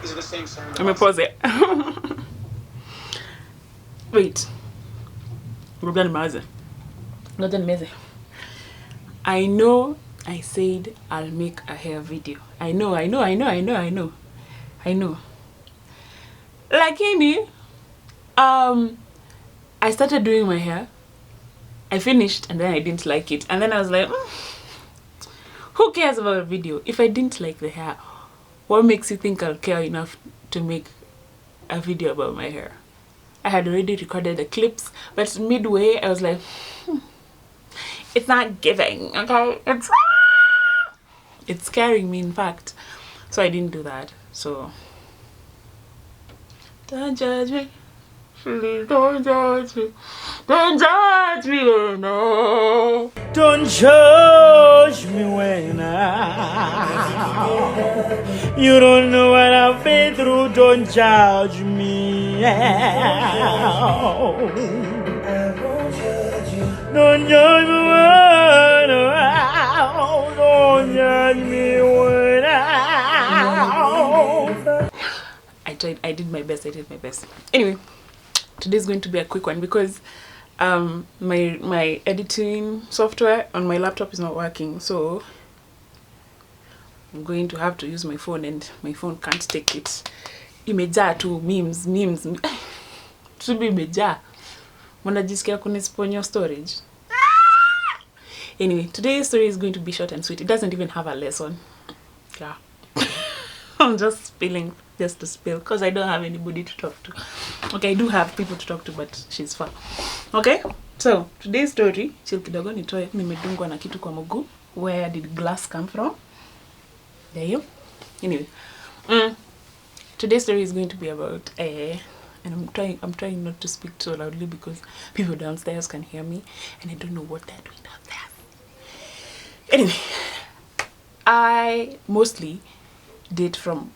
These are the same song. Let me pause it. Wait. I know I said I'll make a hair video. I know. Lakini, I started doing my hair. I finished and then I didn't like it. And then I was like, who cares about a video? If I didn't like the hair, what makes you think I'll care enough to make a video about my hair? I had already recorded the clips, but midway I was like, it's not giving, okay? It's scaring me, in fact. So I didn't do that. So don't judge me. Please don't judge me. Don't judge me, oh no. Don't judge me when you don't know what I've been through. Don't judge me. Don't judge me when don't judge me when I did my best. Anyway, today's going to be a quick one because my editing software on my laptop is not working, so I'm going to have to use my phone, and my phone can't take it. Imejaa tu memes. Tubi imejaa. Mnajisikia kunisponyo storage. Anyway, today's story is going to be short and sweet. It doesn't even have a lesson. Yeah. I'm just spilling just to spill because I don't have anybody to talk to. Okay, I do have people to talk to, but she's far. Okay, so today's story, kidogo nitoe nimedungwa na kitu kwa mguu. Where did glass come from? There you. Anyway, today's story is going to be about and I'm trying not to speak so loudly because people downstairs can hear me and I don't know what they're doing downstairs. Anyway, I mostly date from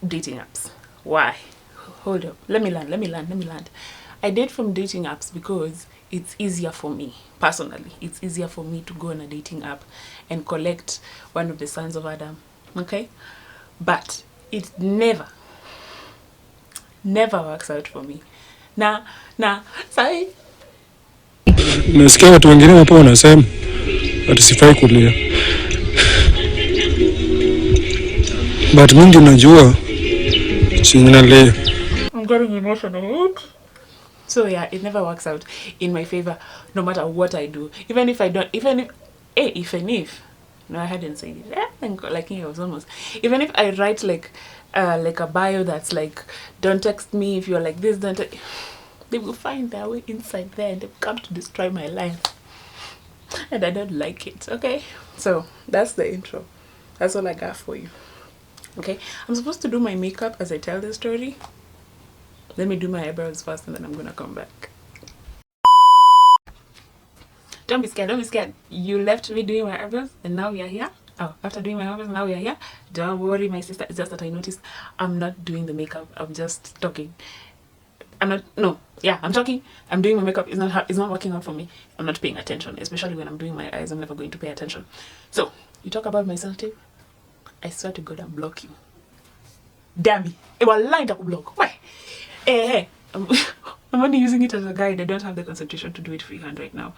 dating apps. Why? Hold up. Let me land. I date from dating apps because it's easier for me, personally. It's easier for me to go on a dating app and collect one of the sons of Adam. Okay? But it never works out for me. Sorry. Nasikia watu wengine hapo wanasema ati sifai kulia. But mimi unajua sinalia. I'm getting emotional. So yeah, it never works out in my favor no matter what I do. Even if no, I hadn't said it. Like I was almost. Even if I write like a bio that's like, don't text me if you're like this, they will find their way inside there and they've come to destroy my life. And I don't like it, okay? So that's the intro. That's all I got for you. Okay, I'm supposed to do my makeup as I tell the story. Let me do my eyebrows first and then I'm gonna come back. Don't be scared. You left me doing my eyebrows and now we are here. Oh, after doing my eyebrows, now we are here. Don't worry, my sister. It's just that I noticed I'm not doing the makeup. I'm just talking. I'm talking. I'm doing my makeup. It's not working out for me. I'm not paying attention, especially when I'm doing my eyes. I'm never going to pay attention. So, you talk about my self-tape, I swear to God, I'm blocking. Damn it. It was lying to block. Why? Hey. I'm only using it as a guide. I don't have the concentration to do it freehand right now.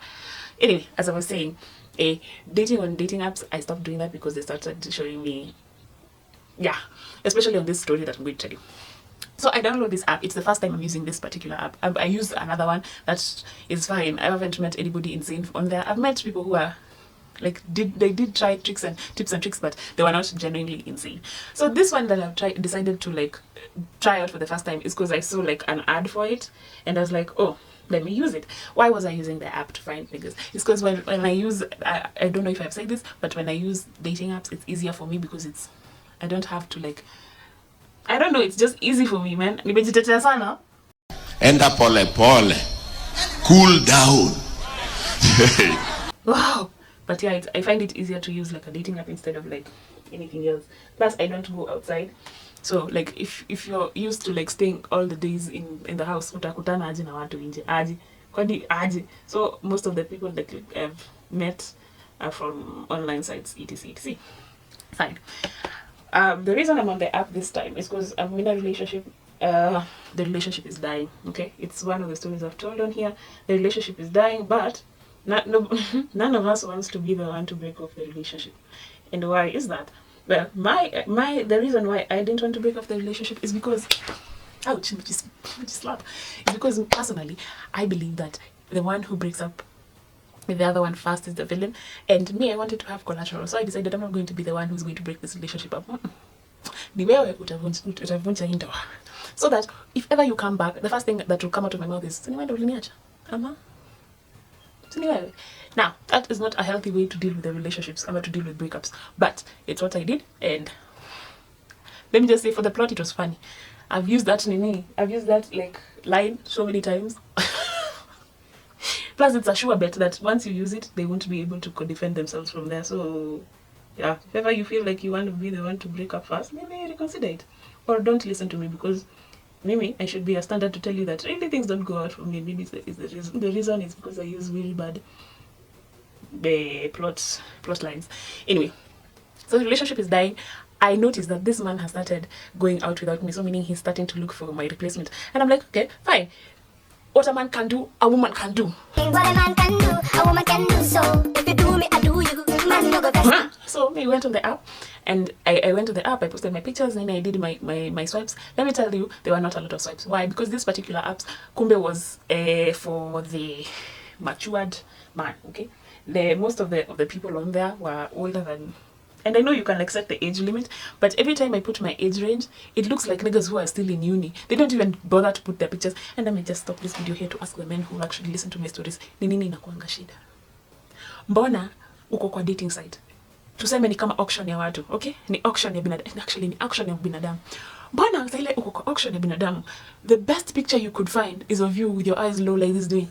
Anyway, as I was saying, dating on dating apps, I stopped doing that because they started showing me, especially on this story that I'm going to tell you. So I download this app. It's the first time I'm using this particular app. I use another one that is fine. I haven't met anybody insane on there. I've met people who are like they did try tips and tricks, but they were not genuinely insane. So this one that I've decided to like try out for the first time is because I saw like an ad for it and I was like, oh, let me use it. Why was I using the app to find niggas? It's because when I use, I don't know if I've said this, but when I use dating apps, it's easier for me because I don't have to like, I don't know, it's just easy for me, man. Nimejitetea sana. Enda pole pole. Cool down. Wow. But yeah, I find it easier to use like a dating app instead of like anything else. Plus, I don't go outside. So like if you're used to like staying all the days in the house, utakutana aje na watu nje aje. Kwani aje. So most of the people that I've met are from online sites, etc. Fine. The reason I'm on the app this time is because I'm in a relationship. The relationship is dying. Okay, it's one of the stories I've told on here. The relationship is dying, but none of us wants to be the one to break off the relationship. And why is that? Well, the reason why I didn't want to break off the relationship is because, ouch, just slap. It's because personally, I believe that the one who breaks up with the other one first is the villain, and me, I wanted to have collateral, so I decided I'm not going to be the one who's going to break this relationship up. Ni wewe utavunja hii ndoa. So that if ever you come back, the first thing that will come out of my mouth is, "Siniwenda uliniacha." Now, that is not a healthy way to deal with the relationships, or to deal with breakups, but it's what I did, and let me just say, for the plot, it was funny. I've used that like line so many times. Plus, it's a sure bet that once you use it, they won't be able to defend themselves from there. So, yeah, if ever you feel like you want to be the one to break up first, maybe reconsider it. Or don't listen to me, because maybe I should be a standard to tell you that really things don't go out for me. Maybe the reason is because I use really bad plot lines. Anyway, so the relationship is dying. I noticed that this man has started going out without me, so meaning he's starting to look for my replacement. And I'm like, okay, fine. What a man can do, a woman can do. What a man can do, a woman can do. So if you do me, I do you. Man, no go So we went on the app, and I went to the app, I posted my pictures, and I did my swipes. Let me tell you, there were not a lot of swipes. Why? Because this particular apps, Kumbe, was for the matured man, okay? Most of the people on there were older than, and I know you can like set the age limit, but every time I put my age range, it looks like niggas who are still in uni. They don't even bother to put their pictures. And I may just stop this video here to ask the men who actually listen to my stories, ni nini inakuanga shida? Mbona uko kwa dating site? Tuseme ni kama auction ya watu, okay? Ni auction ya binadamu. Actually, ni auction ya binadamu. Mbona sa ile uko kwa auction ya binadamu, the best picture you could find is of you with your eyes low like this doing,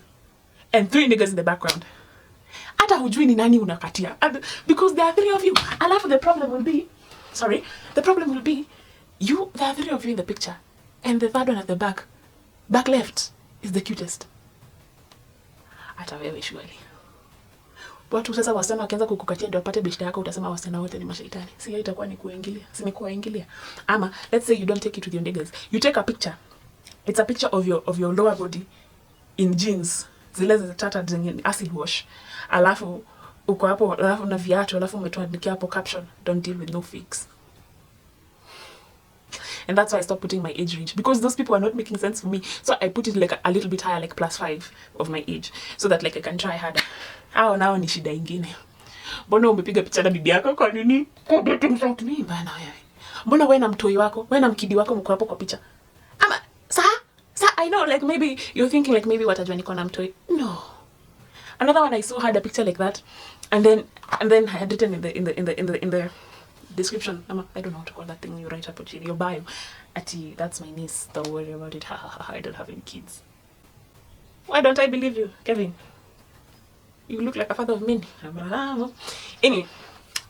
and 3 niggas in the background. Hata hujui ni nani unakatia. Because there are 3 of you. Alafu the problem will be, there are 3 of you in the picture, and the third one at the back left, is the cutest. Hata wewe surely. Watu sasa wasichana wakianza kukukatia ndio apate beshte yako, utasema wasichana wote ni mashaitani. Si hiyo itakuwa ni kuingilia. Si ni kuingilia. Ama let's say you don't take it with your niggas. You take a picture. It's a picture of your lower body in jeans. Zile zitata zenye acid wash. Alafu uko hapo, alafu na viatu, alafu umetuandikia hapo caption, don't deal with no fakes. And that's why I stopped putting my age range, because those people are not making sense for me. So I put it like a little bit higher, like +5 of my age, so that like I can try harder. Nao ni shida ingine. Mbona umepiga picha na bibi yako kwa nini? Dating site ni bana wewe. Mbona wewe na mtoi wako, wewe na mkidi wako mko hapo kwa picha? Ama I know, like maybe you're thinking like maybe watajua niko na mtoi. No. Another one I saw had a picture like that, and then I had written in the description, I don't know how to call that thing you write up in your bio, ati, that's my niece, don't worry about it, I don't have any kids. Why don't I believe you, Kevin? You look like a father of many. Anyway,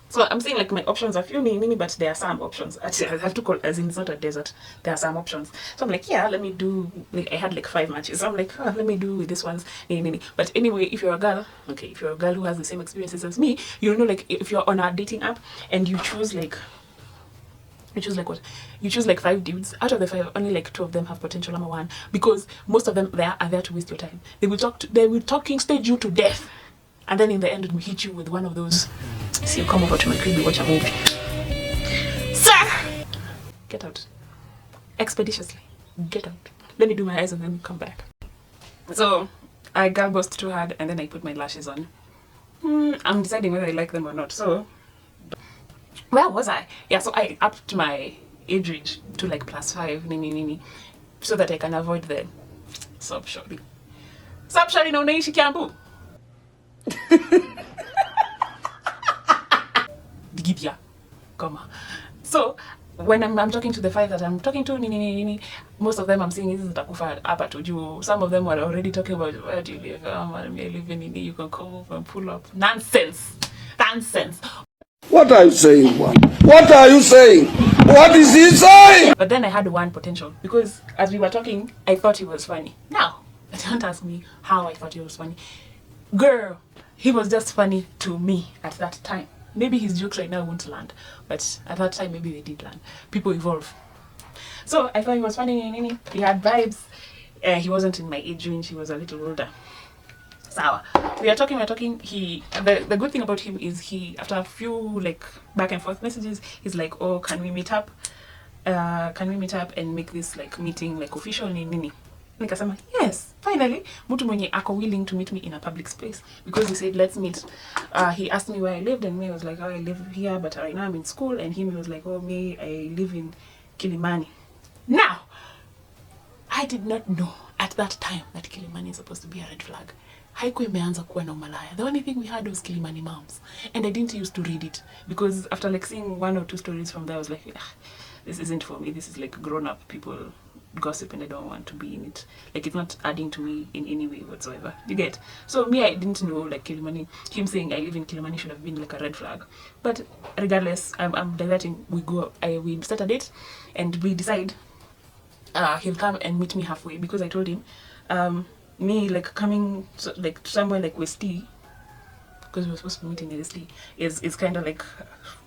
so I'm saying like my options are few, but there are some options. Actually, I have to call, as in it's not a desert, there are some options. So I'm like, yeah, let me do, like, I had like 5 matches. So I'm like, let me do with this ones. But anyway, if you're a girl, okay, if you're a girl who has the same experiences as me, you know, like if you're on a dating app and you choose like what? You choose like 5 dudes. Out of the 5, only like 2 of them have potential. I'm a 1, because most of them are there to waste your time. They will talking stage you to death, and then in the end, it will hit you with one of those. See, you come over to my crib, you watch a movie. Sir! Get out. Expeditiously. Get out. Let me do my eyes and then come back. So, I girl bossed too hard, and then I put my lashes on. I'm deciding whether I like them or not. So, where was I? Yeah, so I upped my age range to like +5, so that I can avoid the sub shorty. Sub shorty no naishi Kiambu. Gibia, comma. So when I'm talking to the 5 that I'm talking to, most of them I'm saying this is takufa hapa to you. Some of them were already talking about where do you live? I live in you can come over and pull up. Nonsense. What are you saying, man? What are you saying? What is he saying? But then I had one potential, because as we were talking, I thought he was funny. Now, don't ask me how I thought he was funny. Girl, he was just funny to me at that time. maybe his jokes right now won't land, but at that time maybe they did land. People evolve. So I thought he was funny. He had vibes. He wasn't in my age range. He was a little older. Sour. We are talking. The good thing about him is he, after a few like back and forth messages, he's like, oh, can we meet up? And make this like meeting like official nini? Nikasema yes, finally mtu mwenye ako willing to meet me in a public space, because he said let's meet. He asked me where I lived, and me I was like, oh, I live here but right now I'm in school, and him was like, oh, me I live in Kilimani. Now I did not know at that time that Kilimani is supposed to be a red flag. Haikuwa imeanza kuwa na umalaya. The only thing we had was Kilimani moms, and I didn't used to read it because after like seeing 1 or 2 stories from there I was like, this isn't for me. This is like grown up people gossip and I don't want to be in it. Like it's not adding to me in any way whatsoever. You get? So me, I didn't know like Kilimani, him saying I live in Kilimani should have been like a red flag. But regardless, I'm diverting. We start a date and we decide he'll come and meet me halfway, because I told him me like coming like somewhere like Westie, because we were supposed to be meeting in Westie, is kind of like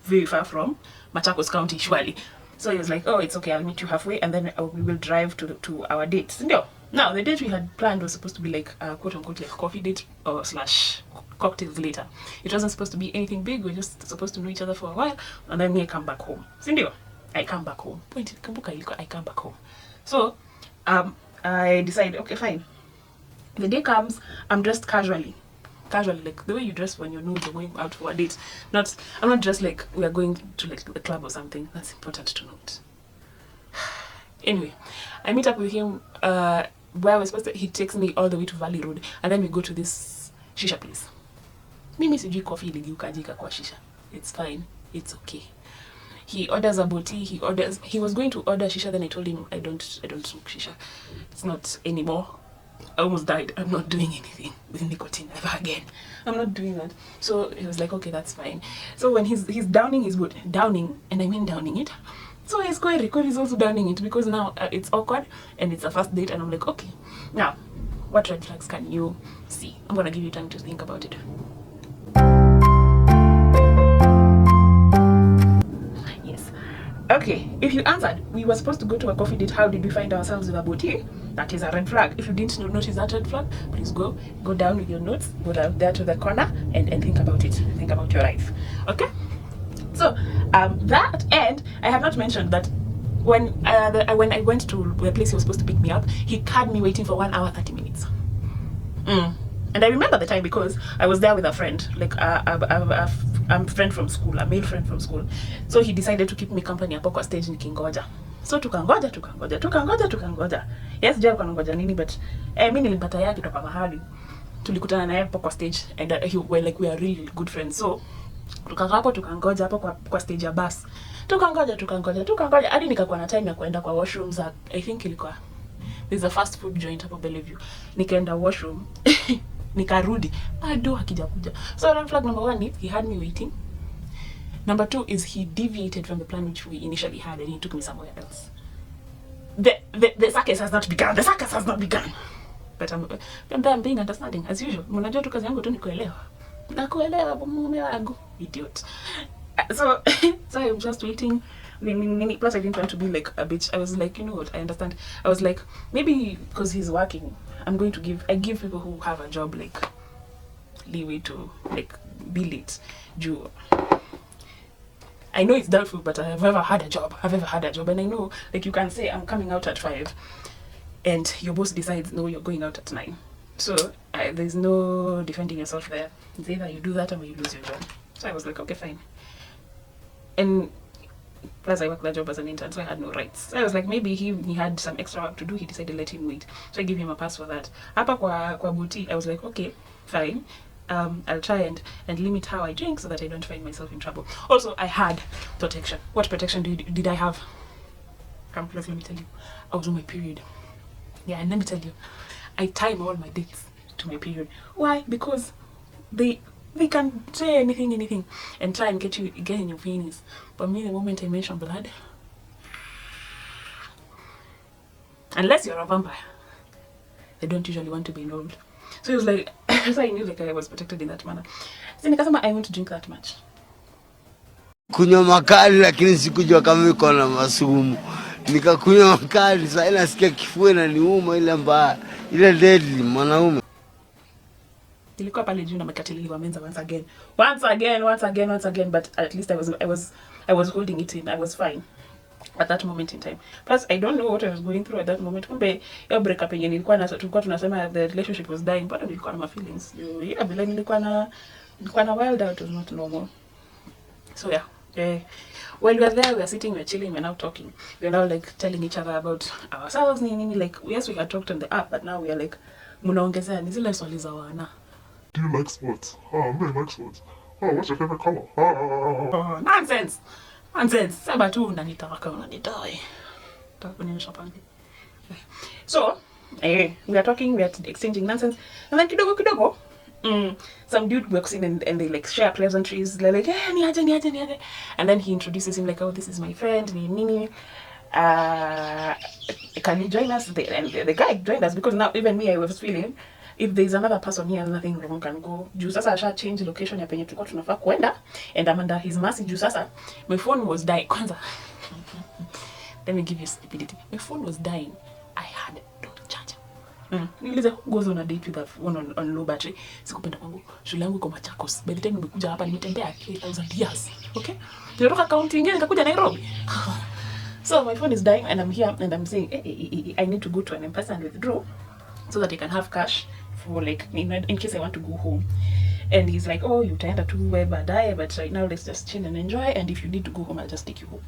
very far from Machakos County, surely. So he was like, oh, it's okay, I'll meet you halfway, and then we will drive to our date. No. Now, the date we had planned was supposed to be like a quote-unquote like coffee date or / cocktails later. It wasn't supposed to be anything big. We're just supposed to know each other for a while, and then I come back home. Sindio? I come back home. I come back home. So, I decided, okay, fine. The day comes, I'm dressed casually, like the way you dress when you know you're going out for a date. I'm not dressed like we are going to like the club or something. That's important to note. Anyway, I meet up with him where we're supposed to. He takes me all the way to Valley Road, and then we go to this shisha place. Mimi sijui coffee iligeukaje kwa shisha. It's fine. It's okay. He orders a boti. He was going to order shisha. Then I told him I don't smoke shisha. It's not anymore. I almost died. I'm not doing anything with nicotine ever again. I'm not doing that. So he was like, okay, that's fine. So when he's downing his wood, downing, and I mean downing it. So he's is also downing it, because now it's awkward and it's a first date, and I'm like, okay, now what red flags can you see? I'm gonna give you time to think about it. Yes. Okay, if you answered, we were supposed to go to a coffee date, how did we find ourselves with a boutique? That is a red flag. If you didn't notice that red flag, please go down with your notes, go down there to the corner and think about it. Think about your life. Okay? So, that, and I have not mentioned that when I went to the place he was supposed to pick me up, he had me waiting for 1 hour 30 minutes. And I remember the time because I was there with a friend, like a friend from school, a male friend from school. So he decided to keep me company hapo kwa stage nikingoja. So tukangoja. Yes, Jeff kanangoja nini, but mimi nilipata yake kutoka mahali. Tulikutana naye hapo kwa stage, and we are really good friends. So tukakaa hapo tukangoja hapo kwa stage ya bus. Tukangoja hadi nikakuwa na time ya kwenda kwa washrooms. I think ilikuwa there's a fast food joint hapo Bellevue. Nikaenda washroom. Nikarudi bado hakijakuja. So red flag number 1 is he had me waiting. Number 2 is he deviated from the plan which we initially had, and he took me somewhere else. The circus has not begun. But I'm being understanding as usual. Mnajua tu kazi yangu tu ni kuelewa. Nakuelewa mume wangu, idiot. So I'm just waiting. Plus I didn't want to be like a bitch. I was like, you know what, I understand. I was like, maybe because he's working, I give people who have a job like leeway to like be late. I know it's doubtful, but I've ever had a job, and I know like you can say I'm coming out at 5 and your boss decides no, you're going out at 9. So there's no defending yourself there. It's either you do that or you lose your job. So I was like, okay, fine. And plus I worked that job as an intern, so I had no rights. So I was like, maybe he had some extra work to do. He decided to let him wait. So I gave him a pass for that. Hapa kwa boutique, I was like, okay, fine. I'll try and limit how I drink so that I don't find myself in trouble. Also, I had protection. What protection did I have? Come close, let me tell you. I was on my period. Yeah, and let me tell you, I time all my dates to my period. Why? Because they can say anything and try and get in your feelings. But me, the moment I mention blood, unless you're a vampire, they don't usually want to be involved. So it was like, so I knew like I was protected in that manner. So nikasema I won't drink that much. Kunywa makali lakini sikujua kama iko na masumu. Nikakunywa makali, sasa nasikia kifua inaniuma ile mbaya. Ile deadly mwanaume. Nilikuwa pale juu na makatili menza once again, but at least I was holding it in. I was fine at that moment in time. Plus I don't know what I was going through at that moment. Kumbe your breakup yenye tulikuwa tunasema the relationship was dying, but nilikuwa na feelings. Yeah, bila nilikuwa na wild out, was not normal. So yeah. While we are there, we are sitting, we are chilling, we are now talking. We are now like telling each other about ourselves. Like, yes, we had talked on the app, but now we are like, munaongezea ni zile swali za wana. Do you like sports? Oh, I really like sports. Oh, what's your favorite color? Nonsense. Saba tu unanitaka unanidai. Takuonyesha pande. So, we are talking, we are exchanging nonsense, and then kidogo, some dude walks in and they like share pleasantries. They're like, hey, niaje. And then he introduces him like, oh, this is my friend, Nini. Can you join us? And the guy joined us because now even me, I was feeling, if there's another person here, nothing wrong can go. Juu sasa asha change location ya penye tulikuwa tunafaa kwenda, and I'm under his mercy. Juu sasa my phone was dying. Kwanza, let me give you stupidity. My phone was dying. I had no charger. Niliza who goes on a date with a phone on low battery. Sikupenda kwangu. Shule yangu iko Machakos. By the time nimekuja hapa nimetembea 8,000 years. Okay? Nilitoka county nyingine nikakuja Nairobi. So my phone is dying and I'm here and I'm saying, I need to go to an M-Pesa and withdraw so that I can have cash for like in case I want to go home. And he's like, oh, you utaenda tu baadaye, but right now let's just chill and enjoy, and if you need to go home, I'll just take you home.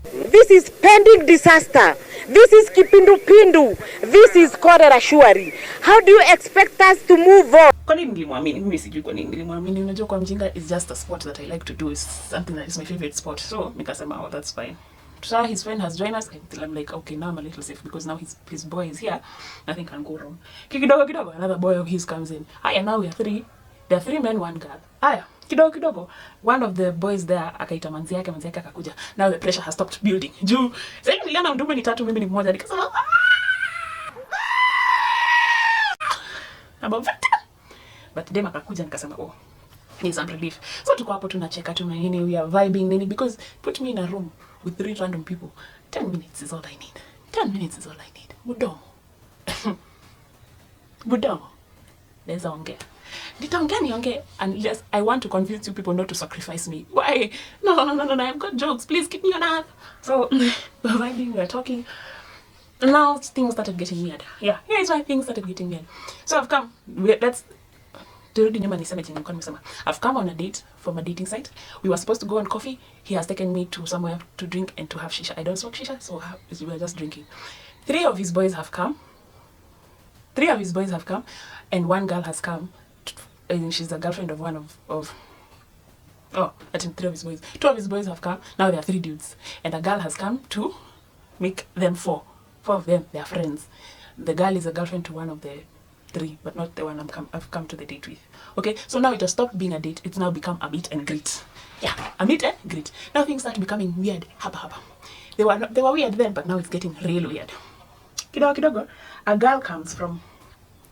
This is pending disaster. This is kipindupindu. This is cholera shwari. How do you expect us to move on? Kwa nini nilimwamini? Mimi sijui kwa nini nilimwamini. Unajua kwa mjinga is just a sport that I like to do. It's something that is my favorite sport. So nikasema, oh, that's fine. So his friend has joined us, and I'm like, okay, now I'm a little safe because now his boy is here. Nothing can go wrong. Kidogo, another boy of his comes in. Aya, now we are three. There are 3 men, 1 girl. Aya, kidogo. One of the boys there akaita manzi yake akakuja. Now the pressure has stopped building. Juu, sasa niliona mtume ni 3, mimi ni mmoja. Nikasema, about that. But dem akakuja nikasema, oh, need some relief. So tuko hapo tunacheka tu nini, we are vibing nini, because put me in a room with 3 random people. 10 minutes is all I need. 10 minutes is all I need. Mudomo. Let's ongea. Nitaongea niongee, and yes, I want to convince you people not to sacrifice me. Why? No, I've got jokes. Please keep me on earth. So we're vibing, we're talking. And now things started getting weird. Yeah, here's why things started getting weird. So I've come. I've come on a date from a dating site. We were supposed to go on coffee. He has taken me to somewhere to drink and to have shisha. I don't smoke shisha, so we were just drinking. 3 of his boys have come. And 1 girl has come. And she's the girlfriend of one of I think 3 of his boys. 2 of his boys have come. Now there are 3 dudes. And a girl has come to make them 4. 4 of them, they are friends. The girl is a girlfriend to one of the 3, but not the one I've come to the date with. Okay, so now it has stopped being a date. It's now become a meet and greet. Yeah, a meet and greet. Now things start becoming weird. Haba. They were weird then, but now it's getting real weird. Kidogo, a girl comes from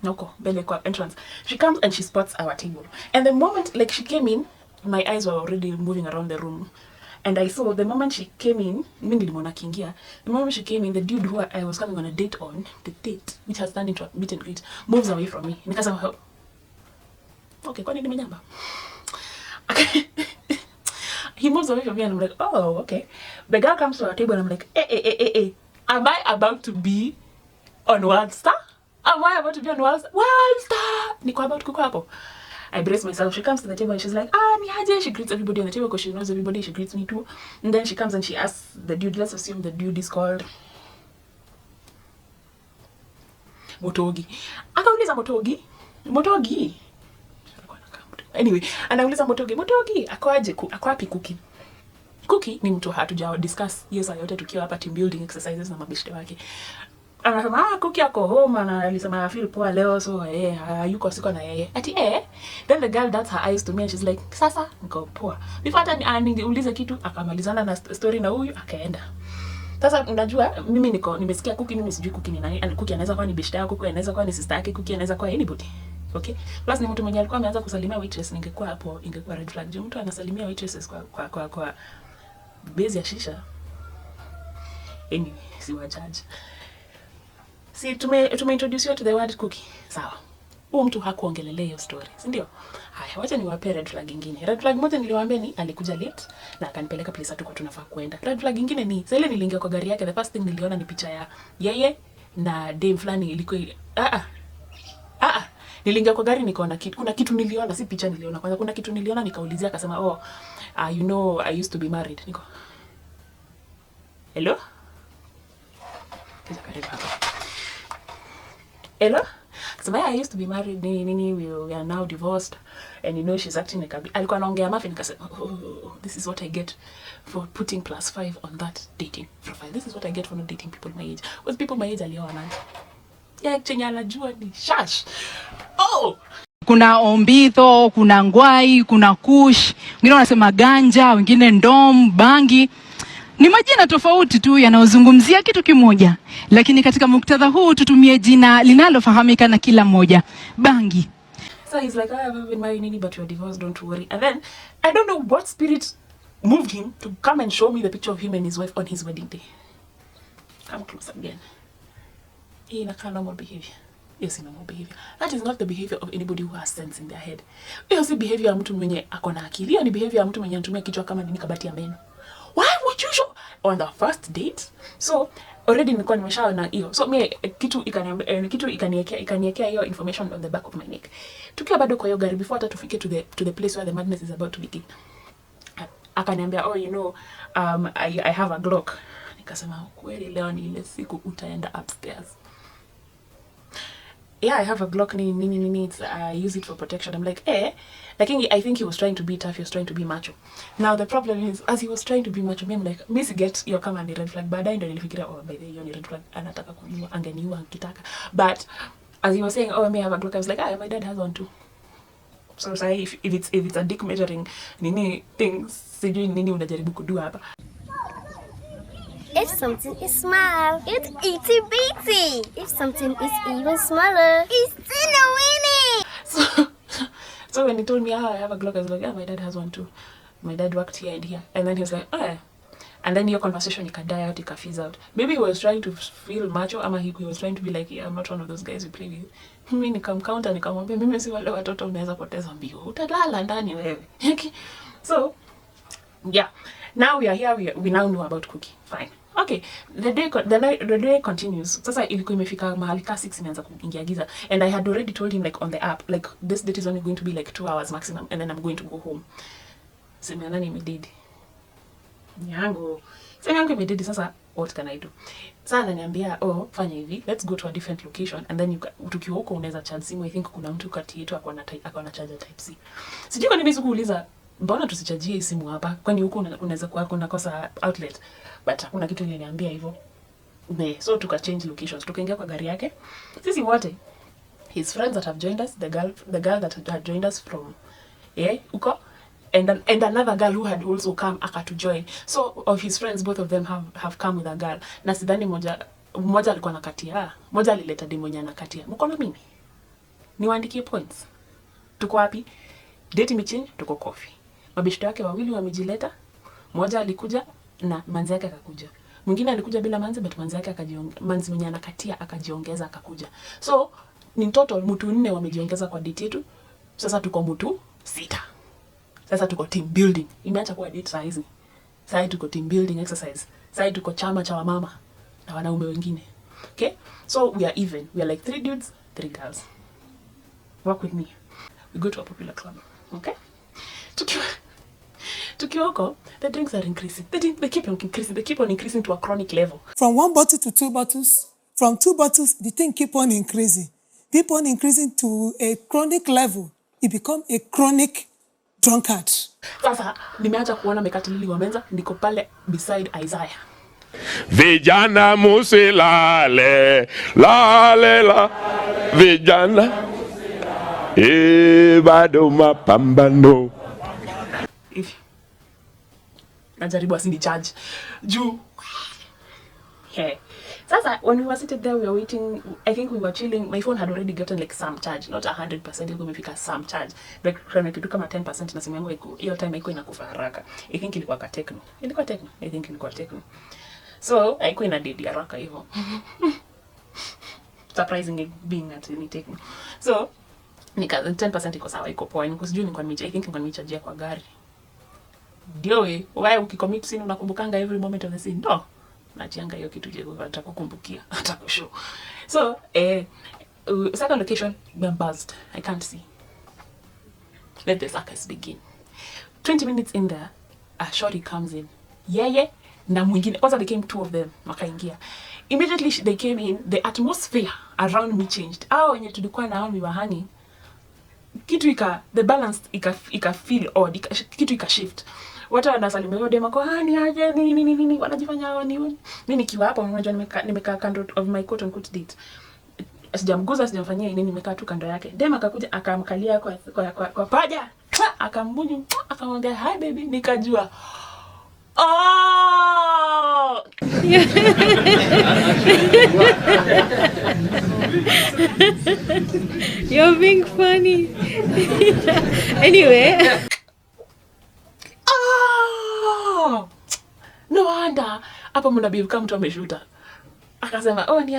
Noko, Bele kwa entrance. She comes and she spots our table. And the moment like she came in, my eyes were already moving around the room. And I saw the moment she came in, the moment she came in, the dude who I was coming on a date on, the date, which has turned into a meet and greet, moves away from me. Nikasema, okay, kwani nimenyamba? Okay. He moves away from me and I'm like, oh, okay. The girl comes to our table and I'm like, hey. Am I about to be on World Star? Am I about to be on World Star? Niko about kuko hapo. I brace myself. She comes to the table and she's like, niaje. She greets everybody on the table because she knows everybody. She greets me too. And then she comes and she asks the dude, let's assume the dude is called Motogi. Akauliza Motogi. Anyway, anauliza Motogi, ako wapi Cookie? Cookie ni mtu hatuja discuss hiyo saa yote tukiwa hapa team building exercises na mabeshte wake. Anasema Cookie ako home na alisema feel poa leo, so yuko siko na yeye. Ati then the girl darts her eyes to me and she's like, sasa niko poa. Before hata niulize kitu akamalizana na story na huyu akaenda. Sasa unajua mimi nimesikia Cookie, mimi sijui Cookie ni nani. Cookie anaweza kuwa ni beshte yako, Cookie anaweza kuwa ni sister yake, Cookie anaweza kuwa anybody. Okay? Plus ni mtu mwenye alikuwa ameanza kusalimia waitress, ningekuwa hapo ingekuwa red flag. Mtu anasalimia waitresses kwa base ya shisha. Anyway, si wa judge. Si tume you to the word cookie. Sawa. Huyo mtu hakuongelelea hiyo story, si ndio? Haya, wacha niwape red flag nyingine. Red flag moja niliwaambia ni alikuja late na akanipeleka place tuko tunafaa kwenda. Red flag nyingine ni sasa ile niliingia kwa gari yake, the first thing niliona ni picha ya yeye na dame fulani ilikuwa niliingia kwa gari nikaona kuna kitu niliona, si picha niliona. Kwanza kuna kitu niliona nikaulizia, akasema you know I used to be married. Niko hello? Hello? So I used to be married, we are now divorced, and you know she's acting like a alikuwa anaongea mafi, nikasema this is what I get for putting +5 on that dating profile. This is what I get for not dating people my age. With people my age alioa nani? Ya chenye anajua ni shash. Kuna ombitho, kuna ngwai, kuna kush, wengine wanasema ganja, wengine ndom, bangi. Ni majina tofauti tu yanayozungumzia kitu kimoja, lakini katika muktadha huu tutumie jina linalofahamika na kila mmoja, bangi. So he's like, I haven't been married, but you're divorced, don't worry. And then I don't know what spirit moved him to come and show me the picture of him and his wife on his wedding day. Come close again. Hii inakaa normal behavior. Yes, normal behavior. That is not the behavior of anybody who has sense in their head. Hiyo si behavior ya mtu mwenye akona akili. Hiyo ni behavior ya mtu mwenye anatumia kichwa kama nini kabati ya meno. Why would you show on the first date? So already nilikuwa nimeshaona hiyo. So mimi kitu ikaniwekea hiyo information on the back of my neck. Tukiwa bado kwa hiyo gari, before hata tufike to the place where the madness is about to begin, akaniambia you know I have a Glock. Nikasema kweli leo ni ile siku utaenda upstairs. Yeah, I have a Glock, I use it for protection. I'm like, I think he was trying to be tough, he was trying to be macho. Now the problem is, as he was trying to be macho, I'm like, miss get your kama ni red flag. Baadaye ndo nilifikiria, by the way, hiyo ni red flag, anataka kuniua, angeniua akitaka. But as he was saying, I may have a Glock, I was like, my dad has one too. So say if it's a dick measuring things, sijui nini unajaribu kudua hapa. If something is small, it's itty bitty. If something is even smaller, it's teeny weeny. So when he told me, I have a Glock, I was like, yeah, my dad has one too. My dad worked here and here. And then he was like, and then your conversation, you can die out, you can fizz out. Maybe he was trying to feel macho, ama he was trying to be like, yeah, I'm not one of those guys you play with. Mimi nikamcounter, nikamwambia, mimi si wale watoto unaweza poteza mbio. Utalala ndani wewe. Okay. So, yeah. Now we are here, we now know about Cookie. Fine. Okay, the day continues. Sasa ilikuwa imefika mahali ka 6 imeanza kuingia giza, and I had already told him like on the app, like this date is only going to be like 2 hours maximum, and then I'm going to go home. Sema nani imedidi yangu imedidi. Sasa what can I do? Sasa ananiambia fanya hivi, let's go to a different location, and then tukiwa huko unaweza charge simu. I think kuna mtu kati yetu akona charger type C. Sijui kwa nini sikuuliza mbona tusichajie simu hapa, kwani huko unaweza kuwa kuna kosa outlet, but kuna kitu iliniambia hivyo. So tuka change locations, tukaingia kwa gari yake sisi wote, his friends that have joined us, the girl that had joined us from huko, and another girl who had also come akatu join. So of his friends, both of them have come with a girl, na sidhani mmoja alikuwa nakatia, mmoja alileta demo mwenye anakatia. Mko na mimi niwaandikie points, tuko wapi? Date imechange, tuko coffee. Mabishto yake wawili wamejileta, mmoja alikuja na manzi yake akakuja. Mwingine alikuja bila manzi, but manzi yake manzi mwenye anakatia akajiongeza akakuja. So ni total mtu 4 wamejiongeza kwa date yetu. Sasa tuko mtu 6. Sasa tuko team building. Imeacha kuwa date size. Sasa tuko team building exercise. Sasa tuko chama cha wamama na wanaume wengine. Okay? So we are even. We are like 3 dudes, 3 girls. Work with me. We go to a popular club. Okay? Tukiwa huko, the drinks are increasing. They keep on increasing. They keep on increasing to a chronic level. From 1 bottle to 2 bottles. From 2 bottles, the thing keep on increasing. Keep on increasing to a chronic level. It become a chronic drunkard. Sasa, nimeacha kuona mekatilili wa menza, niko pale beside Isaiah. Vijana musilale, la. Vijana, bado mapambano. Najaribu asini charge. Juu Yeah. Sasa, when we were seated there, we were waiting. I think we were chilling. My phone had already gotten like some charge, not 100%. Ilikuwa imefika some charge. Like kuna kitu kama 10% na simu yangu iko. Hiyo time iko inakufa haraka. I think ilikuwa ka Tecno. Ilikuwa Tecno. I think ilikuwa Tecno. So, haikuwa ina dedi haraka hivyo. Surprisingly being at any Tecno. So, nika 10% iko sawa, iko poa. Nikusijui nilikuwa nimecha. I think nilikuwa nimechajia kwa gari. Ndio wewe ukicommit scene unakumbukanga every moment of the scene. No. Najianga hiyo kitu je atakukumbukia atakushow. So second location, I'm buzzed. I can't see. Let the circus begin. 20 minutes in there, a shorty comes in. Yeye na mwingine. Kwanza they came, 2 of them wakaingia. Immediately they came in, the atmosphere around me changed. Wenye tulikuwa na hao miwahani, kitu the balance ika feel odd, kitu ika shift. Watu wanasalimia hiyo demo kwa aje nini wanajifanya hao ni mimi nikiwa hapo, unajua nimekaa kando of my quote on quote date, sijamguza sijamfanyia nini, nimekaa tu kando yake. Demo akakuja akamkalia kwa paja, akambunyu, akamwambia hi baby, nikajua You're being funny. Anyway. No wonder hapa mnabii kama mtu ameshuta. Akasema, ni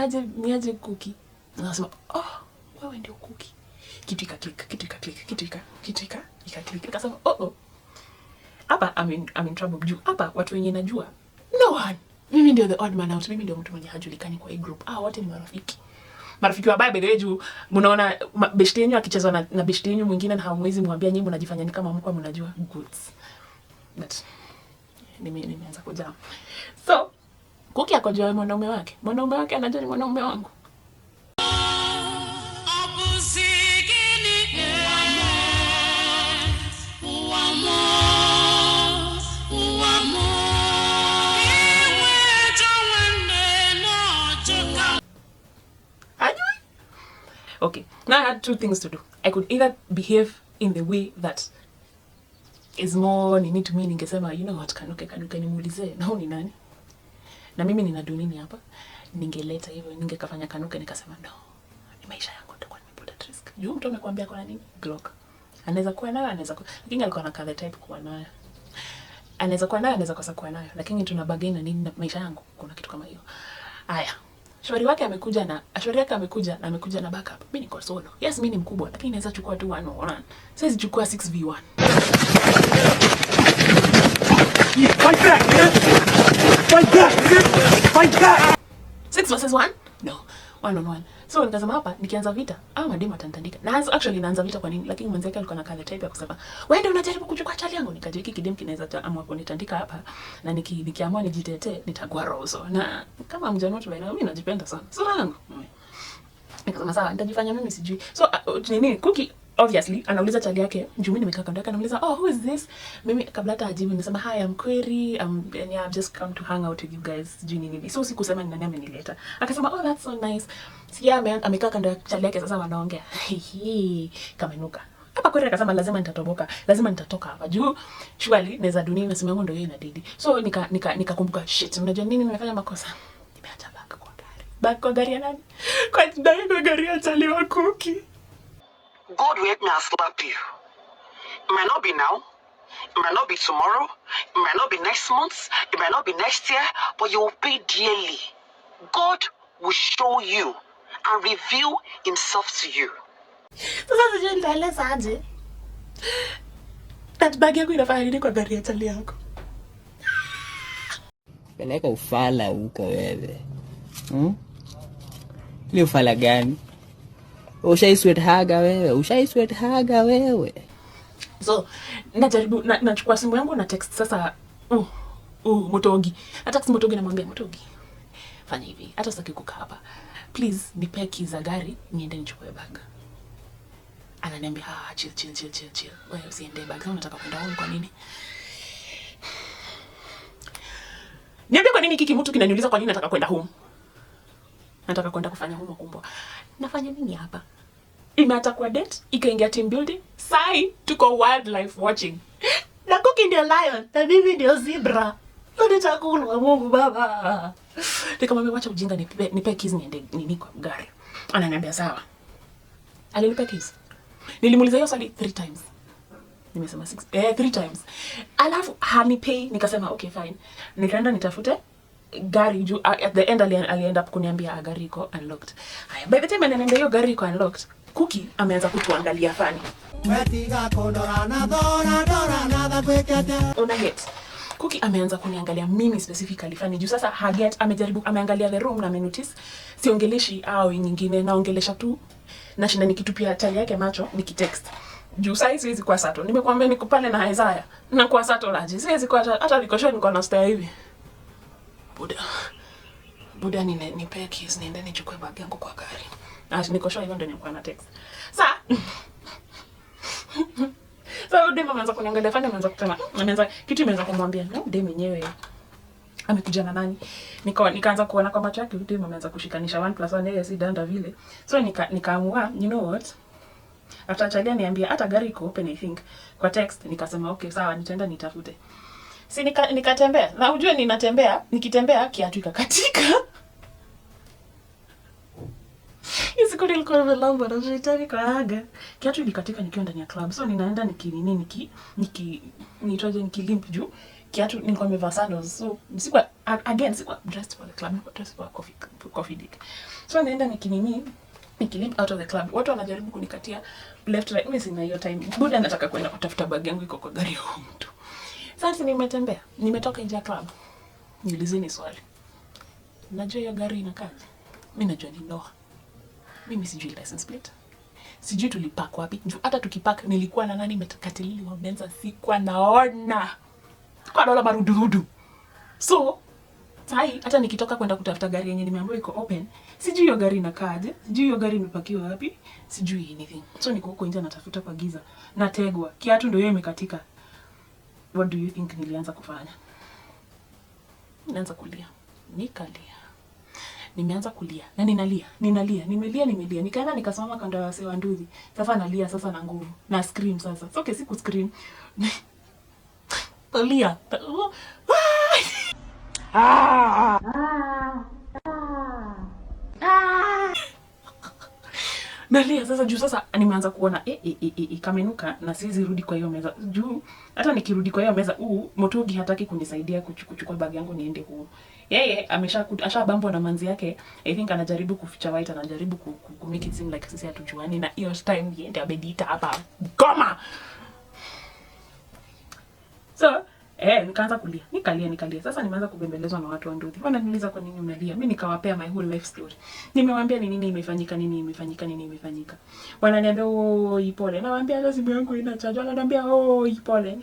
aje cookie. Anasema, wewe ndio cookie. Kitu ika click. Akasema, hapa I'm in trouble juu. Hapa watu wenye najua. No one. Mimi ndio the odd man out. Mimi ndio mtu mwenye hajulikani kwa hii group. Wote ni marafiki. Marafiki wa baba ile juu mnaona beshte yenu akicheza na beshte yenu mwingine na hamwezi mwambia nyinyi mnajifanya ni kama mko mnajua goods. But nimeanza kujam. So, Cookie akojua mwanaume wake. Mwanaume wake anajua ni mwanaume wangu. Okay, now I had 2 things to do. I could either behave in the way that is more nini to me, ningesema you know what, kanuke nimuulize na ni nani na mimi ninadu nini hapa, ningeleta hivyo, ningekafanya kanuke nikasema no, ni maisha yangu nitakuwa nimeput at risk. Juu mtu amekwambia kuna nini Glock, anaweza kuwa nayo, anaweza kuwa, lakini alikuwa na the type kuwa nayo, anaweza kuwa nayo, anaweza kosa kuwa nayo, lakini tuna bargain na nini na maisha yangu, kuna kitu kama hiyo. Haya, shauri yake amekuja na amekuja na backup. Mimi niko solo. Yes, mimi ni mkubwa, lakini naweza chukua tu 1-on-1. Siwezi chukua 6v1. Fight back. 6 versus 1? No. 1-on-1. So nikasema hapa nikianza vita, mademu atanitandika. Na actually naanza vita kwa nini? Lakini mwanzake alikuwa na kale type ya kusema, "Wewe ndio unajaribu kuchukua chali yangu." Nikajua hiki kidemu kinaweza amua kunitandika hapa, na nikiamua nijitetee nitakuwa rozo. Na kama mjano tu bwana, mimi najipenda sana. Sura yangu. Nikasema sawa, nitajifanya mimi sijui. So nini Cookie obviously anauliza chali yake, juu mimi nimekaa kando yake, anauliza, "Who is this?" Mimi kabla hata ajibu nimesema, "Hi, I'm Query. I've just come to hang out with you guys." Sijui nini. So sikusema ni nani amenileta. Akasema, "Oh, that's so nice." Yeah, man, amekaa kando ya chali yake, sasa wanaongea. Kamenuka. Hapa Query akasema lazima nitatoboka. Lazima nitatoka hapa. Juu surely naweza dunia na simu yangu ndio hiyo inadidi. So nikakumbuka shit. Unajua nini nimefanya makosa? Nimeacha bag kwa gari. Bag kwa gari ya nani? Kwa gari ya chali wa Cookie. God will help me and slap you. It might not be now, it might not be tomorrow, it might not be next month, it might not be next year, but you will pay dearly. God will show you and reveal himself to you. Sasa sijui nitaeleza aje. That bag yangu inafanya nini kwa gari ya chali yako? Peleka ufala huko wewe. Ni ufala gani? Ushaisweethaga wewe. So, najaribu nachukua simu yangu na text sasa Motogi. Na text Motogi na mwambia Motogi, fanya hivi, hata sitaki kukaa hapa. Please nipe keys za gari niende nichukue bag. Ananiambia, chill. Wewe usiende bag, unataka kwenda home kwa nini? Niambia kwa nini kiki mtu kinaniuliza kwa nini nataka kwenda home? Nataka kwenda kufanya home kumbwa. Nafanya nini hapa? Imeata kwa date, ikaingia team building. Sai tuko wildlife watching. Na Cookie ndio lion, na mimi ndio zebra. Ndio chakula Mungu baba. Nikamwambia wacha ujinga, nipe keys niende nini kwa gari. Ananiambia sawa. Alinipa keys. Nilimuuliza hiyo swali 3 times. Nimesema 3 times. Alafu hanipei, nikasema okay fine. Nikaenda nitafute gari juu at the end alienda kuniambia gari iko unlocked. Haya, by the time ananiambia hiyo gari iko unlocked, Cookie ameanza kutuangalia fani. Una get. Cookie ameanza kuniangalia mimi specifically fani juu sasa ameangalia the room na amenotice siongeleshi au nyingine, naongelesha tu na shinda nikitupia tali yake macho nikitext. Juu sasa siwezi kwa sato. Nimekuambia niko pale na Isaiah. Na kwa sato laje. Siwezi kwa hata nikosha niko na stay hivi. Buda nipe keys niende nichukue bag yangu kwa gari. Nikosha hivyo ndio nilikuwa na text. Sasa Dem ameanza kuniangalia fani, ameanza kitu imeanza kumwambia, "No, Dem mwenyewe amekuja na nani?" Nikaanza kuona kwa macho yake Dem ameanza kushikanisha 1 + 1 yeye si danda vile. So nikaamua, you know what? After chalia niambia hata gari iko open I think kwa text, nikasema okay sawa nitaenda nitafute. Si nikatembea. Na ujue nikitembea kiatu ikakatika. Siku nilikuwa nimelamba na shetani kwa aga. Kiatu ilikatika nikiwa ndani ya club. So ninaenda nikilimp juu. Kiatu nilikuwa nimevaa sandals. So sikuwa dressed for the club, nilikuwa dressed for coffee date. So naenda nikilimp out of the club. Watu wanajaribu kunikatia left right. Mimi sina hiyo time. Buda nataka kwenda kutafuta bag yangu iko kwa gari ya mtu. Sasa nimetembea. Nimetoka nje ya club. Niulizeni swali. Najua hiyo gari inakaa. Mimi najua ni Noah. Mimi sijui license plate. Sijui tulipark wapi. Hata tukipark nilikuwa na nani mekatilili wa Benza sikuwa naona. Kwa dola marudurudu. So, hata nikitoka kwenda kutafuta gari yenye nimeambiwa iko open, sijui hiyo gari inakaaje, sijui hiyo gari imepakiwa wapi, sijui anything. So niko huko nje natafuta kwa giza. Nategwa. Kiatu ndio hiyo imekatika. What do you think nilianza kufanya? Nilianza kulia. Nikalia. Nimeanza kulia. Na ninalia. Nimelia. Nikaenda nikasimama kando ya wase wa nduthi. Sasa nalia sasa na nguvu. Na scream sasa. So okay, siku scream. Nalia. Nalia sasa juu sasa nimeanza kuona kamenuka na siwezi rudi kwa hiyo meza. Juu hata nikirudi kwa hiyo meza Motogi hataki kunisaidia kuchukua bag yangu niende huko. Yeye ashabambo na manzi yake. I think anajaribu kuficha white, anajaribu ku make it seem like sisi hatujuani na hiyo time yeye abedita hapa. Goma. So nikaanza kulia. Nikalia. Sasa nimeanza kubembelezwa na watu wa nduthi. Wananiuliza kwa nini unalia? Mimi nikawaambia my whole life story. Nimewaambia ni nini imefanyika. Wananiambia ipole. Nawaambia hata simu yangu ina charge. Wananiambia ipole.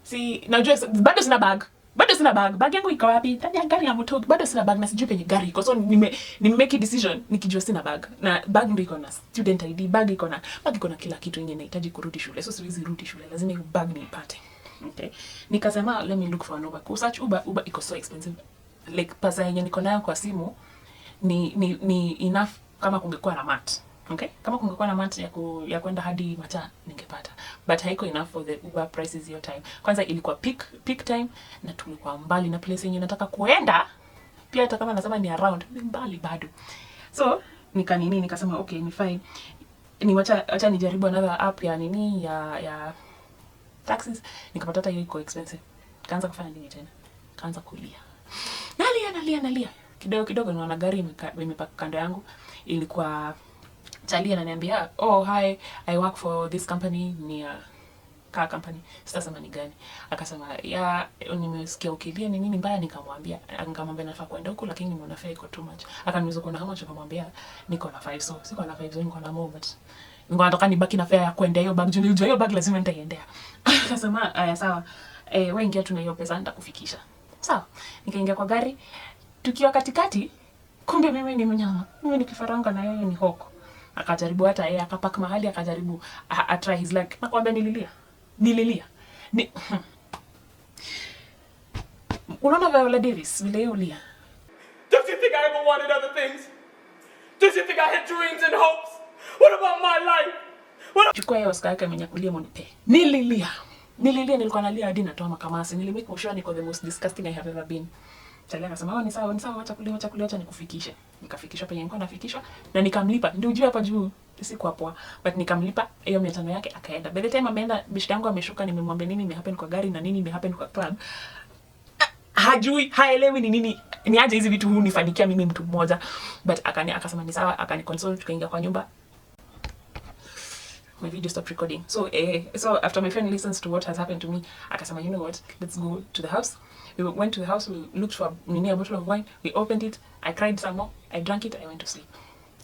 Si najua bado sina bag. Bag yangu iko wapi? Ndani ya gari ya Motogi. Bado sina bag na sijui penye gari iko. So make a decision nikijua sina bag. Na bag ndio iko na student ID. Bag iko na kila kitu yenye nahitaji kurudi shule. So siwezi rudi shule. Lazima hiyo bag niipate. Okay. Nikasema let me look for an Uber. Kusearch Uber iko so expensive. Like pesa yenye niko nayo kwa simu ni enough kama kungekuwa na mat. Okay? Kama kungekuwa na mat ya kwenda hadi Mata ningepata. But haiko enough for the Uber prices your time. Kwanza ilikuwa peak time na tulikuwa mbali na place yenye nataka kuenda. Pia hata kama nasema ni around, ni mbali bado. So nikasema okay, ni fine. Acha nijaribu another app ya taxis. Nikapata hata hiyo iko expensive. Kaanza kufanya nini tena? Kaanza kulia. Nalia. Kidogo naona gari imepaka kando yangu. Ilikuwa Charlie ananiambia, "Oh, hi, I work for this company, ni car company." Sitasema ni gani. Akasema, "Ya, nimesikia ukilia ni nini mbaya?" Nikamwambia nafaa kwenda huko lakini nimeona fare iko too much. Akaniuliza kuna how much, nikamwambia niko na 5. So siko na 5, so niko na more, but ngo nataka nibaki na fare ya kwenda hiyo bag. Nilijua hiyo bag lazima nitaiendea. Akasema, "Aya sawa. Wewe ingia tu na hiyo pesa nitakufikisha." Sawa. Nikaingia kwa gari. Tukiwa katikati, kumbe mimi ni mnyama. Mimi ni kifaranga na yeye ni hoko. Akajaribu hata yeye akapark mahali akajaribu try his luck. Nakwambia nililia. Unaona Viola Davis vile yulia. Does you think I ever wanted other things? Does you think I had dreams and hopes? What about my life? Chukua hiyo Oscar yake amenyakulia monipe. Nililia nilikuwa nalia hadi natoa makamasi. Nilimake sure niko the most disgusting I have ever been. Chali akasema ni sawa acha kulia acha nikufikishe. Nikafikishwa penye nilikuwa nafikishwa na nikamlipa. Ndio ujue hapa juu sikuwa poa, but nikamlipa hiyo 500 yake akaenda. By the time ameenda bishti yangu ameshuka, nimemwambia nini imehappen kwa gari na nini imehappen kwa club. Hajui, haelewi ni nini, ni aje hizi vitu hunifanikia mimi mtu mmoja. But akasema ni sawa, akaniconsole, tukaingia kwa nyumba. My video stopped recording. So after my friend listens to what has happened to me, akasema, you know what, let's go to the house. We went to the house, we looked for a bottle of wine, we opened it, I cried some more, I drank it, I went to sleep.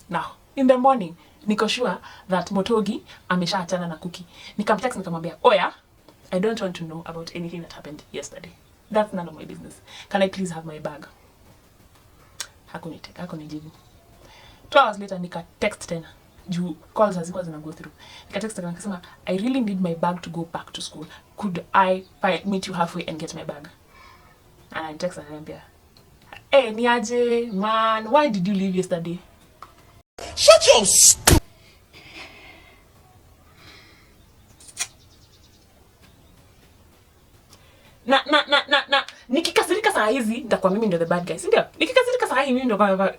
Now, in the morning, niko sure that Motogi ameshaachana na Cookie. Nikamtext nikamwambia, oya, I don't want to know about anything that happened yesterday. That's none of my business. Can I please have my bag? Hakunijibu. 2 hours later, nika text tena. Juu calls hazikuwa zina go through. Nika text tena nikasema, I really need my bag to go back to school. Could I meet you halfway and get my bag? And I text and anambia, hey, niaje, man, why did you leave yesterday? Shut your nikikasirika saa hizi nitakuwa mimi ndio the bad guy, si ndio? Nikikasirika saa hizi mimi ndio kwa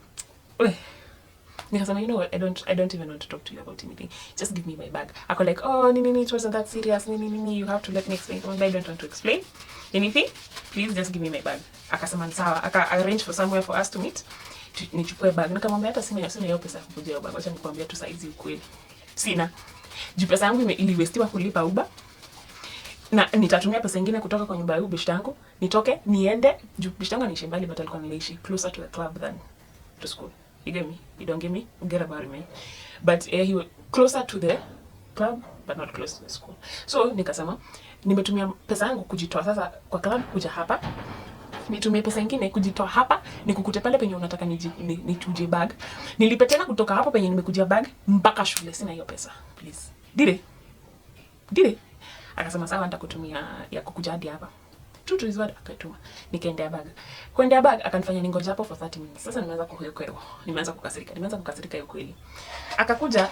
nikasema, you know what, I don't even want to talk to you about anything. Just give me my bag. Ako like, oh, nini, it wasn't that serious. Nini, you have to let me explain. I don't want to explain anything. Please just give me my bag. Akasema sawa. Arrange for somewhere for us to meet. Nichukue bag. Nikamwambia hata sina hiyo pesa kukuja hiyo bag. Acha nikwambia tu saizi ukweli. Sina. Juu pesa yangu iliwestiwa kulipa Uber. Na nitatumia pesa nyingine kutoka kwa nyumba ya bishti yangu. Nitoke, niende. Juu bishti yangu anaishi mbali, but alikuwa anaishi closer to the club than to school. You get me? You don't get me? Get about me. But he was closer to the club, but not close to the school. So nikasema, nimetumia pesa yangu kujitoa sasa kwa club kuja hapa. Nitumie pesa nyingine kujitoa hapa, nikukute pale penye unataka nichuje bag. Nilipe tena kutoka hapo penye nimekujia bag mpaka shule. Sina hiyo pesa. Please. Dide. Akasema sawa, nitakutumia ya kukuja hadi hapa. True to his word, akatuma. Nikaendea bag. Kuendea bag akanifanya ningoje hapo for 30 minutes. Sasa nimeanza kuhoyokewa. Nimeanza kukasirika hiyo kweli. Akakuja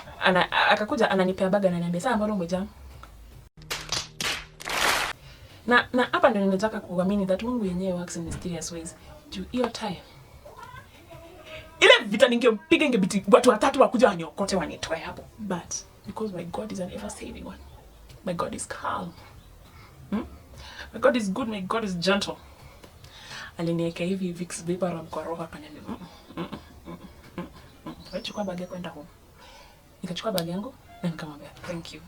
ananipea bag na ananiambia, "Sasa mbona umejaa?" Na hapa ndio ninataka kuamini that Mungu yenyewe works in mysterious ways. Juu hiyo time. Ile vita ningepiga ingebiti watu watatu wakuja waniokote wanitoe hapo. But because my God is an ever saving one. My God is calm. My God is good, my God is gentle. Aliniweka hivi Vicks Vaporub kwa roho akaniambia, chukua bag yako kwenda home. Nikachukua bag yangu na nikamwambia, thank you.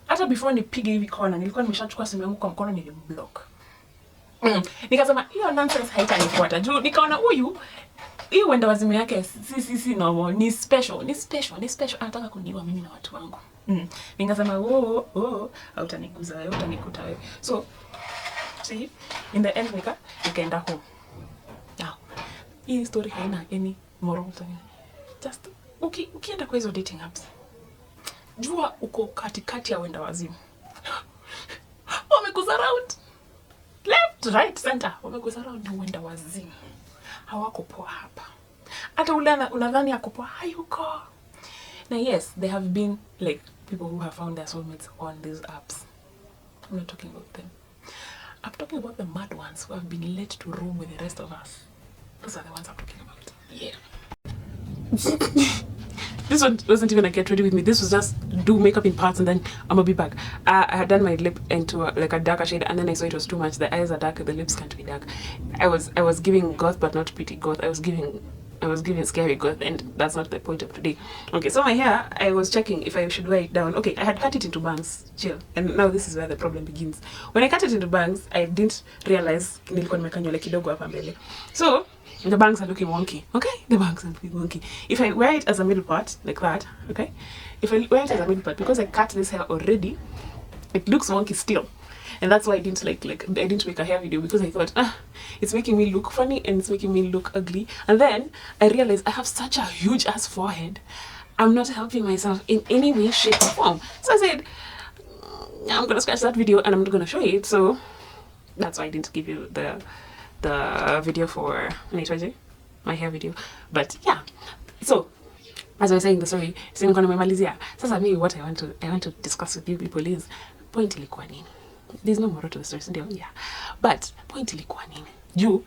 Hata before nipige hivi kona, nilikuwa nimeshachukua simu yangu kwa mkono nilimblock. Nikasema hiyo nonsense haitanifuata. Juu nikaona huyu wenda wazimu yake si normal, ni special. Anataka kuniua mimi na watu wangu. Nikasema hautaniguza wewe, utanikuta wewe. So see, in the end nikaenda home. Now, hii story haina any moral. Just ukienda kwa hizo dating apps, jua uko katikati ya wenda wazimu. Wamekusurround left, right, center. Wamekusurround na wenda wazimu. Hawako poa hapa. Hata unadhani yako poa, hayuko. Now yes, there have been like people who have found their soulmates on these apps. I'm not talking about them. I'm talking about the mad ones who have been let to roam with the rest of us. Those are the ones I'm talking about. Yeah. This one wasn't even a get ready with me. This was just do makeup in parts and then I'm gonna be back. I had done my lip into like a darker shade and then I saw it was too much. The eyes are dark, the lips can't be dark. I was giving goth but not pretty goth. I was giving scary goth, and that's not the point of today. Okay, so my hair, I was checking if I should wear it down. Okay, I had cut it into bangs, chill. And now this is where the problem begins. When I cut it into bangs, I didn't realize nilikuwa nimeka nywele kidogo hapa mbele. So the bangs are looking wonky. Okay, the bangs are looking wonky. If I wear it as a middle part like that, okay, if I wear it as a middle part, because I cut this hair already, it looks wonky still. And that's why I didn't I didn't make a hair video, because I thought, it's making me look funny and it's making me look ugly. And then I realized I have such a huge ass forehead. I'm not helping myself in any way, shape or form. So I said, I'm gonna scratch that video and I'm not gonna show it. So that's why I didn't give you the video for my hair video. But yeah, so as I was saying the story, sasa me what I want to discuss with you people is point ilikuwa nini. There's no moral to the story, yeah. But point ilikuwa nini? You,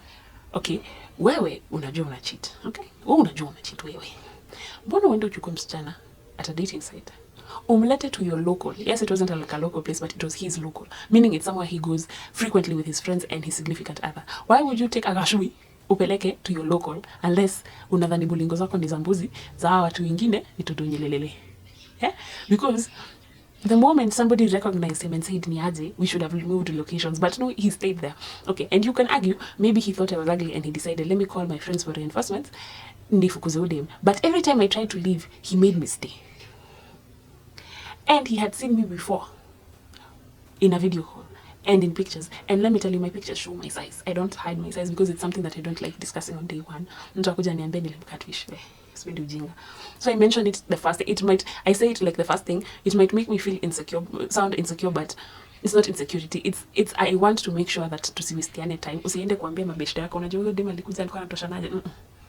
okay, wewe unajua una cheat, okay? Wewe unajua una cheat wewe. Mbona uende uchukue msichana at a dating site? Umlete to your local. Yes, it wasn't like a local place, but it was his local. Meaning it's somewhere he goes frequently with his friends and his significant other. Why would you take a gashui upeleke to your local unless unadhani bulingo zako ni zambuzi za watu wengine ni tudonyelelele? Yeah? Because the moment somebody recognized him and said niaje, we should have removed locations, but no, he stayed there. Okay, and you can argue maybe he thought I was ugly and he decided, let me call my friends for reinforcements. But every time I tried to leave, he made me stay. And he had seen me before in a video call and in pictures. And let me tell you, my pictures show my size. I don't hide my size because it's something that I don't like discussing on day one. So I mentioned it the first thing. I say it like the first thing. It might make me feel insecure, sound insecure, but it's not insecurity. It's I want to make sure that tusiwasteane time. Usiende kuambia mabeshte yako unajua huyo dem alikuja alikuwa anatoshanaje.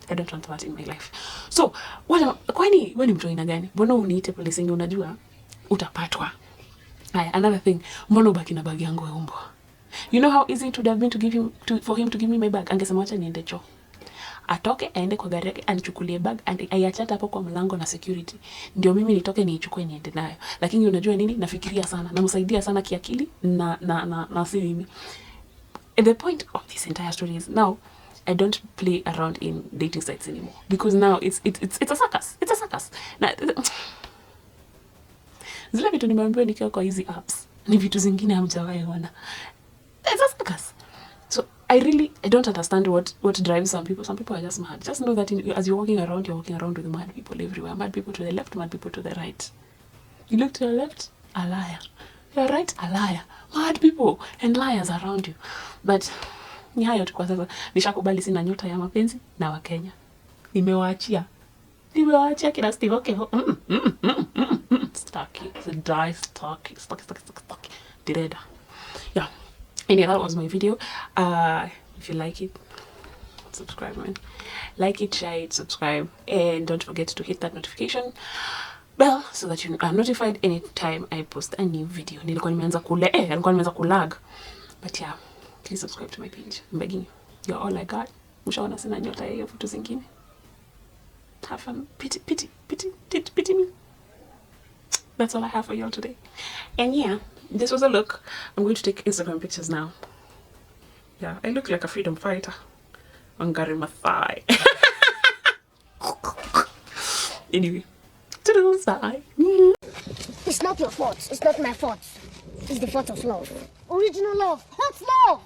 I don't want that in my life. So, kwani wewe ni mtu aina gani? Mbona uniite polisi ndio unajua utapatwa? Another thing, mbona ubaki na bag yangu ya umbo? You know how easy it would have been for him to give me my bag. Angesema acha niende choo. Atoke aende kwa gari yake anichukulie bag and aiachata hapo kwa mlango na security. Ndio mimi nitoke niichukue niende nayo. Lakini unajua nini? Nafikiria sana, namsaidia sana kiakili na si mimi. And the point of this entire story is now I don't play around in dating sites anymore because now it's a circus. It's a circus. Na zile vitu nimeambiwa nikiwa kwa hizi apps ni vitu zingine hamjawahi ona. It's a circus. So I don't understand what drives some people. Some people are just mad. Just know that as you're walking around with mad people everywhere. Mad people to the left, mad people to the right. You look to the left, a liar. You're right, a liar. Mad people and liars around you. But ni hayo tu kwa sasa. Nishakubali sina nyota ya mapenzi na Wakenya. Nimewaachia kina Steve. Okay. Stocky. It's a dry stocky. Direda. Yeah. Anyway, that was my video. If you like it, subscribe, man. Like it, share it, subscribe, and don't forget to hit that notification bell so that you are notified anytime I post a new video. Nilikuwa nimeanza kulag. But yeah, please subscribe to my page. I'm begging you. You're all I got. Mshaona sina nyota hiyo vitu zingine. Have fun. Pity me. That's all I have for y'all today. And yeah, this was a look. I'm going to take Instagram pictures now. Yeah, I look like a freedom fighter. Wangari Maathai. Anyway, toodles, bye. It's not your fault. It's not my fault. It's the fault of love. Original love. Hot love.